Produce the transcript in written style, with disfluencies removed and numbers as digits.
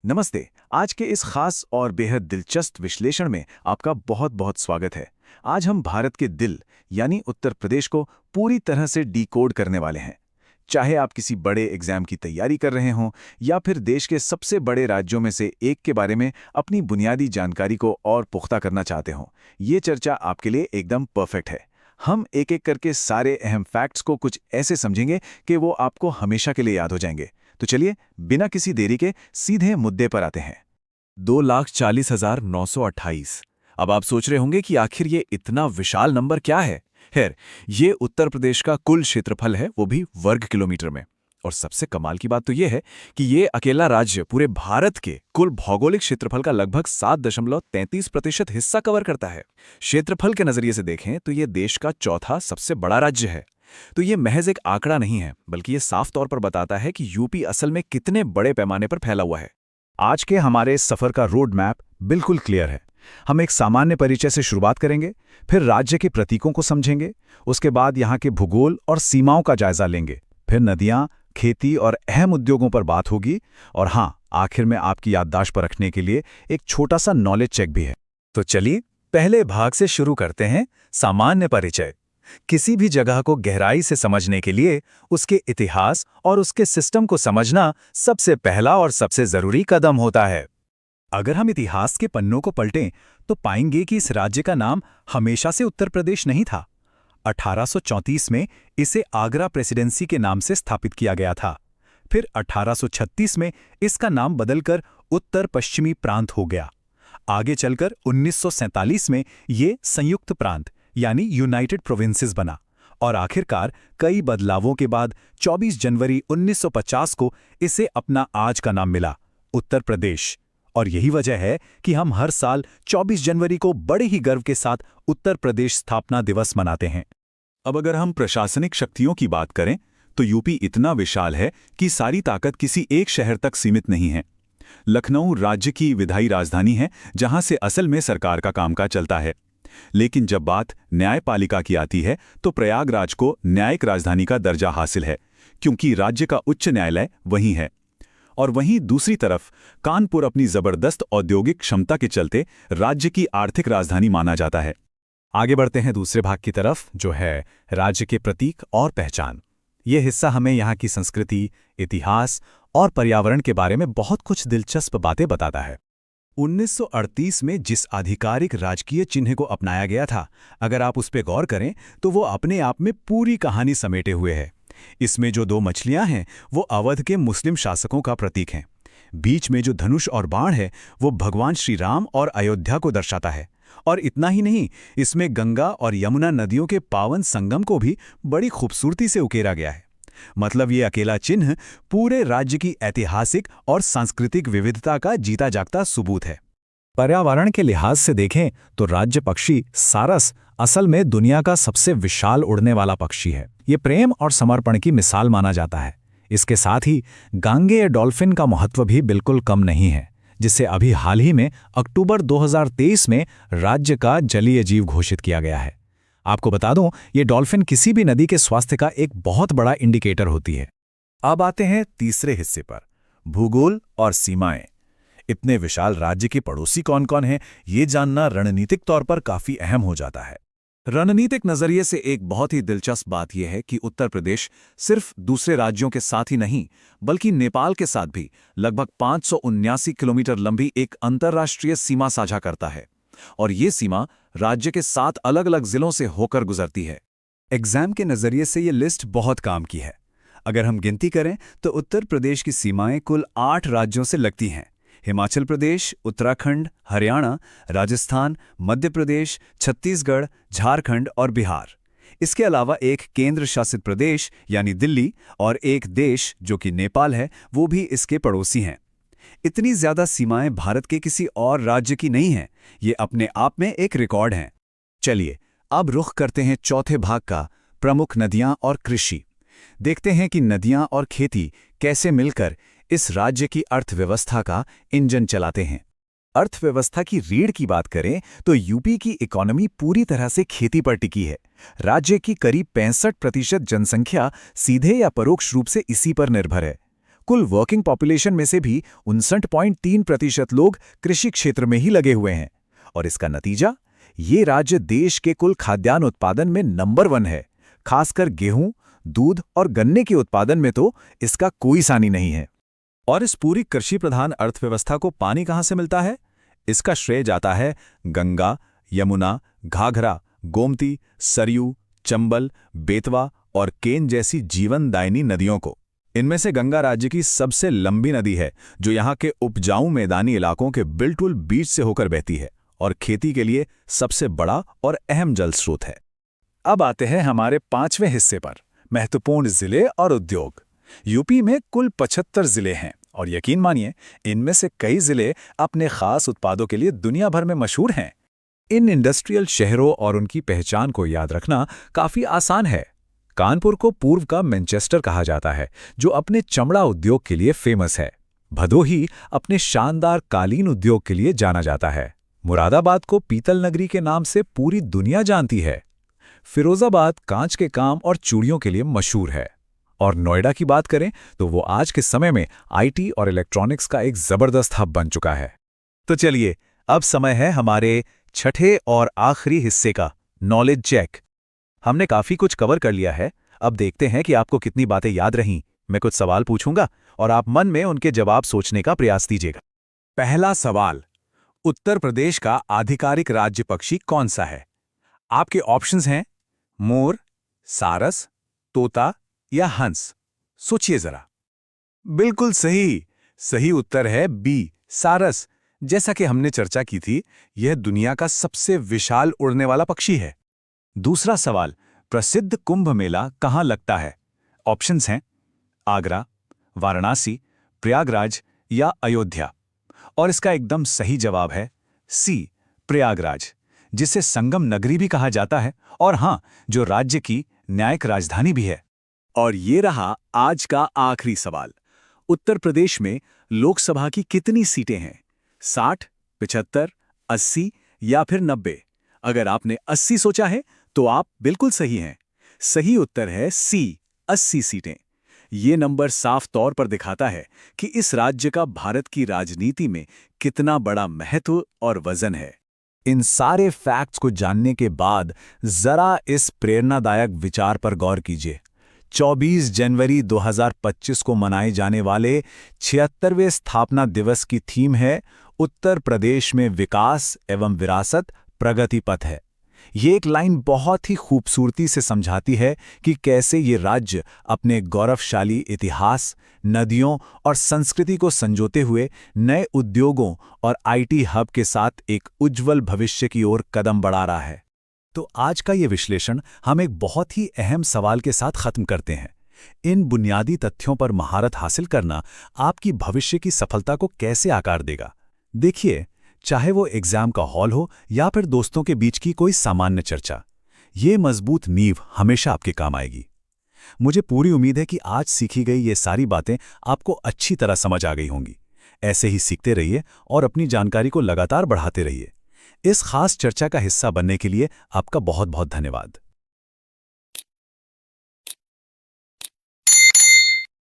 नमस्ते। आज के इस खास और बेहद दिलचस्प विश्लेषण में आपका बहुत बहुत स्वागत है। आज हम भारत के दिल यानी उत्तर प्रदेश को पूरी तरह से डिकोड करने वाले हैं। चाहे आप किसी बड़े एग्जाम की तैयारी कर रहे हों या फिर देश के सबसे बड़े राज्यों में से एक के बारे में अपनी बुनियादी जानकारी को और पुख्ता करना चाहते हों, ये चर्चा आपके लिए एकदम परफेक्ट है। हम एक एक करके सारे अहम फैक्ट्स को कुछ ऐसे समझेंगे कि वो आपको हमेशा के लिए याद हो जाएंगे। तो चलिए, बिना किसी देरी के सीधे मुद्दे पर आते हैं। 2,40,928। अब आप सोच रहे होंगे कि आखिर ये इतना विशाल नंबर क्या है। खैर, ये उत्तर प्रदेश का कुल क्षेत्रफल है, वो भी वर्ग किलोमीटर में। और सबसे कमाल की बात तो ये है कि ये अकेला राज्य पूरे भारत के कुल भौगोलिक क्षेत्रफल का लगभग 7.33% हिस्सा कवर करता है। क्षेत्रफल के नजरिए से देखें तो ये देश का चौथा सबसे बड़ा राज्य है। तो ये महज एक आंकड़ा नहीं है, बल्कि ये साफ तौर पर बताता है कि यूपी असल में कितने बड़े पैमाने पर फैला हुआ है। आज के हमारे इस सफर का रोड मैप बिल्कुल क्लियर है। हम एक सामान्य परिचय से शुरुआत करेंगे, फिर राज्य के प्रतीकों को समझेंगे, उसके बाद यहाँ के भूगोल और सीमाओं का जायजा लेंगे, फिर नदियाँ, खेती और अहम उद्योगों पर बात होगी, और हाँ, आखिर में आपकी याददाश्त पर रखने के लिए एक छोटा सा नॉलेज चेक भी है। तो चलिए, पहले भाग से शुरू करते हैं, सामान्य परिचय। किसी भी जगह को गहराई से समझने के लिए उसके इतिहास और उसके सिस्टम को समझना सबसे पहला और सबसे जरूरी कदम होता है। अगर हम इतिहास के पन्नों को पलटें तो पाएंगे कि इस राज्य का नाम हमेशा से उत्तर प्रदेश नहीं था। 1834 में इसे आगरा प्रेसिडेंसी के नाम से स्थापित किया गया था। फिर 1836 में इसका नाम बदलकर उत्तर पश्चिमी प्रांत हो गया। आगे चलकर 1947 में ये संयुक्त प्रांत यानी यूनाइटेड प्रोविंसेस बना, और आखिरकार कई बदलावों के बाद 24 जनवरी 1950 को इसे अपना आज का नाम मिला, उत्तर प्रदेश। और यही वजह है कि हम हर साल 24 जनवरी को बड़े ही गर्व के साथ उत्तर प्रदेश स्थापना दिवस मनाते हैं। अब अगर हम प्रशासनिक शक्तियों की बात करें तो यूपी इतना विशाल है कि सारी ताकत किसी एक शहर तक सीमित नहीं है। लखनऊ राज्य की विधायी राजधानी है, जहां से असल में सरकार का कामकाज चलता है। लेकिन जब बात न्यायपालिका की आती है तो प्रयागराज को न्यायिक राजधानी का दर्जा हासिल है, क्योंकि राज्य का उच्च न्यायालय वहीं है। और वहीं दूसरी तरफ कानपुर अपनी जबरदस्त औद्योगिक क्षमता के चलते राज्य की आर्थिक राजधानी माना जाता है। आगे बढ़ते हैं दूसरे भाग की तरफ, जो है राज्य के प्रतीक और पहचान। ये हिस्सा हमें यहाँ की संस्कृति, इतिहास और पर्यावरण के बारे में बहुत कुछ दिलचस्प बातें बताता है। 1938 में जिस आधिकारिक राजकीय चिन्ह को अपनाया गया था, अगर आप उस पर गौर करें तो वो अपने आप में पूरी कहानी समेटे हुए है। इसमें जो दो मछलियां हैं वो अवध के मुस्लिम शासकों का प्रतीक हैं। बीच में जो धनुष और बाण है वो भगवान श्री राम और अयोध्या को दर्शाता है। और इतना ही नहीं, इसमें गंगा और यमुना नदियों के पावन संगम को भी बड़ी खूबसूरती से उकेरा गया है। मतलब ये अकेला चिन्ह पूरे राज्य की ऐतिहासिक और सांस्कृतिक विविधता का जीता जागता सबूत है। पर्यावरण के लिहाज से देखें तो राज्य पक्षी सारस असल में दुनिया का सबसे विशाल उड़ने वाला पक्षी है। ये प्रेम और समर्पण की मिसाल माना जाता है। इसके साथ ही गांगेय डॉल्फिन का महत्व भी बिल्कुल कम नहीं है, जिसे अभी हाल ही में अक्टूबर 2023 में राज्य का जलीय जीव घोषित किया गया है। आपको बता दूं, ये डॉल्फिन किसी भी नदी के स्वास्थ्य का एक बहुत बड़ा इंडिकेटर होती है। अब आते हैं तीसरे हिस्से पर, भूगोल और सीमाएं। इतने विशाल राज्य के पड़ोसी कौन कौन हैं, ये जानना रणनीतिक तौर पर काफी अहम हो जाता है। रणनीतिक नजरिए से एक बहुत ही दिलचस्प बात यह है कि उत्तर प्रदेश सिर्फ दूसरे राज्यों के साथ ही नहीं, बल्कि नेपाल के साथ भी लगभग 579 किलोमीटर लंबी एक अंतर्राष्ट्रीय सीमा साझा करता है। और ये सीमा राज्य के 7 अलग-अलग जिलों से होकर गुजरती है। एग्जाम के नजरिए से ये लिस्ट बहुत काम की है। अगर हम गिनती करें तो उत्तर प्रदेश की सीमाएं कुल 8 राज्यों से लगती हैं: हिमाचल प्रदेश, उत्तराखंड, हरियाणा, राजस्थान, मध्य प्रदेश, छत्तीसगढ़, झारखंड और बिहार। इसके अलावा एक केंद्र शासित प्रदेश यानी दिल्ली और एक देश जो कि नेपाल है, वो भी इसके पड़ोसी हैं। इतनी ज्यादा सीमाएं भारत के किसी और राज्य की नहीं हैं। ये अपने आप में एक रिकॉर्ड हैं। चलिए, अब रुख करते हैं चौथे भाग का, प्रमुख नदियां और कृषि। देखते हैं कि नदियां और खेती कैसे मिलकर इस राज्य की अर्थव्यवस्था का इंजन चलाते हैं। अर्थव्यवस्था की रीढ़ की बात करें तो यूपी की इकोनॉमी पूरी तरह से खेती पर टिकी है। राज्य की करीब 65% जनसंख्या सीधे या परोक्ष रूप से इसी पर निर्भर है। कुल वर्किंग पॉपुलेशन में से भी 59.3% लोग कृषि क्षेत्र में ही लगे हुए हैं। और इसका नतीजा, ये राज्य देश के कुल खाद्यान्न उत्पादन में नंबर 1 है। खासकर गेहूं, दूध और गन्ने के उत्पादन में तो इसका कोई सानी नहीं है। और इस पूरी कृषि प्रधान अर्थव्यवस्था को पानी कहाँ से मिलता है? इसका श्रेय जाता है गंगा, यमुना, घाघरा, गोमती, सरयू, चंबल, बेतवा और केन जैसी जीवनदायिनी नदियों को। इनमें से गंगा राज्य की सबसे लंबी नदी है, जो यहाँ के उपजाऊ मैदानी इलाकों के बिल्कुल बीच से होकर बहती है और खेती के लिए सबसे बड़ा और अहम जल स्रोत है। अब आते हैं हमारे 5वें हिस्से पर, महत्वपूर्ण जिले और उद्योग। यूपी में कुल 75 जिले हैं और यकीन मानिए, इनमें से कई जिले अपने खास उत्पादों के लिए दुनिया भर में मशहूर हैं। इन इंडस्ट्रियल शहरों और उनकी पहचान को याद रखना काफी आसान है। कानपुर को पूर्व का मैनचेस्टर कहा जाता है, जो अपने चमड़ा उद्योग के लिए फेमस है। भदोही अपने शानदार कालीन उद्योग के लिए जाना जाता है। मुरादाबाद को पीतल नगरी के नाम से पूरी दुनिया जानती है। फिरोजाबाद कांच के काम और चूड़ियों के लिए मशहूर है। और नोएडा की बात करें तो वो आज के समय में आईटी और इलेक्ट्रॉनिक्स का एक जबरदस्त हब बन चुका है। तो चलिए, अब समय है हमारे छठे और आखिरी हिस्से का, नॉलेज चेक। हमने काफी कुछ कवर कर लिया है। अब देखते हैं कि आपको कितनी बातें याद रहीं। मैं कुछ सवाल पूछूंगा और आप मन में उनके जवाब सोचने का प्रयास कीजिएगा। पहला सवाल, उत्तर प्रदेश का आधिकारिक राज्य पक्षी कौन सा है? आपके ऑप्शंस हैं मोर, सारस, तोता या हंस। सोचिए जरा। बिल्कुल सही। सही उत्तर है बी, सारस। जैसा कि हमने चर्चा की थी, यह दुनिया का सबसे विशाल उड़ने वाला पक्षी है। दूसरा सवाल, प्रसिद्ध कुंभ मेला कहाँ लगता है? ऑप्शंस हैं आगरा, वाराणसी, प्रयागराज या अयोध्या। और इसका एकदम सही जवाब है सी, प्रयागराज, जिसे संगम नगरी भी कहा जाता है और हां, जो राज्य की न्यायिक राजधानी भी है। और ये रहा आज का आखिरी सवाल। उत्तर प्रदेश में लोकसभा की कितनी सीटें हैं? 60, 75, 80 या फिर 90? अगर आपने 80 सोचा है तो आप बिल्कुल सही हैं। सही उत्तर है सी, 80 सीटें। ये नंबर साफ तौर पर दिखाता है कि इस राज्य का भारत की राजनीति में कितना बड़ा महत्व और वजन है। इन सारे फैक्ट्स को जानने के बाद जरा इस प्रेरणादायक विचार पर गौर कीजिए। 24 जनवरी 2025 को मनाए जाने वाले 76वें स्थापना दिवस की थीम है उत्तर प्रदेश में विकास एवं विरासत, प्रगति पथ है। ये एक लाइन बहुत ही खूबसूरती से समझाती है कि कैसे ये राज्य अपने गौरवशाली इतिहास, नदियों और संस्कृति को संजोते हुए नए उद्योगों और आईटी हब के साथ एक उज्जवल भविष्य की ओर कदम बढ़ा रहा है। तो आज का ये विश्लेषण हम एक बहुत ही अहम सवाल के साथ खत्म करते हैं। इन बुनियादी तथ्यों पर महारत हासिल करना आपकी भविष्य की सफलता को कैसे आकार देगा? देखिए, चाहे वो एग्जाम का हॉल हो या फिर दोस्तों के बीच की कोई सामान्य चर्चा, ये मजबूत नींव हमेशा आपके काम आएगी। मुझे पूरी उम्मीद है कि आज सीखी गई ये सारी बातें आपको अच्छी तरह समझ आ गई होंगी। ऐसे ही सीखते रहिए और अपनी जानकारी को लगातार बढ़ाते रहिए। इस खास चर्चा का हिस्सा बनने के लिए आपका बहुत बहुत धन्यवाद।